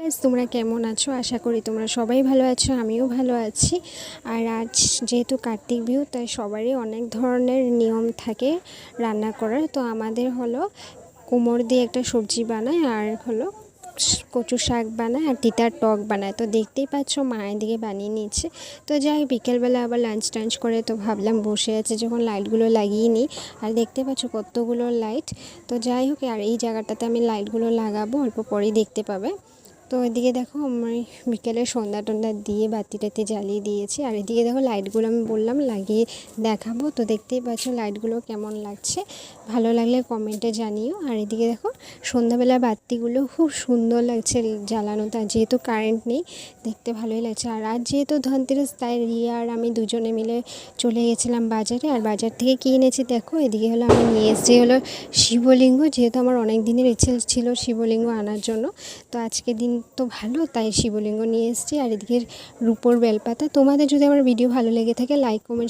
Guys, তোমরা কেমন আছো? আশা করি তোমরা সবাই ভালো আছো, আমিও ভালো আছি। আর আজ যেহেতু কার্তিক বিহু, তাই সবারই অনেক ধরনের নিয়ম থাকে রান্না করার। তো আমাদের হলো কুমড়ো দিয়ে একটা সবজি বানায়, আর হলো কচু শাক বানায়, আর তিতার টক বানায়। তো দেখতেই পাচ্ছ মা এদিকে বানিয়ে নিচ্ছে। তো যাই বিকেলবেলা আবার লাঞ্চ টাঞ্চ করে তো ভাবলাম বসে আছে যখন লাইটগুলো লাগিয়ে নিই। আর দেখতে পাচ্ছ কতগুলো লাইট। তো যাই হোক, আর এই জায়গাটাতে আমি লাইটগুলো লাগাবো, অল্প পরেই দেখতে পাবে। তো এদিকে দেখো আমি বিকেলে সন্ধ্যা টন্ধ্যা দিয়ে বাতি টাতি জ্বালিয়ে দিয়েছি। আর এদিকে দেখো লাইটগুলো আমি বললাম লাগিয়ে দেখাবো। তো দেখতেই পাচ্ছ লাইটগুলো কেমন লাগছে, ভালো লাগলে কমেন্টে জানিও। আর এদিকে দেখো সন্ধ্যাবেলা বাতিগুলো খুব সুন্দর লাগছে জ্বালানো, তা যেহেতু কারেন্ট নেই দেখতে ভালোই লাগছে। আর আজ যেহেতু ধনতেরাস, তাই রিয়া আর আমি দুজনে মিলে চলে গেছিলাম বাজারে। আর বাজার থেকে কী এনেছি দেখো, এদিকে হলো আমি নিয়ে এসেছি হলো শিবলিঙ্গ, যেহেতু আমার অনেক দিনের ইচ্ছে ছিল শিবলিঙ্গ আনার জন্য। তো আজকে দিন তো ভালো, তাই শিবলিঙ্গ নিয়ে এসেছি। আর এদিকে রূপোর বেলপাতা। তোমাদের যদি আমার ভিডিও ভালো লেগে থাকে লাইক কমেন্ট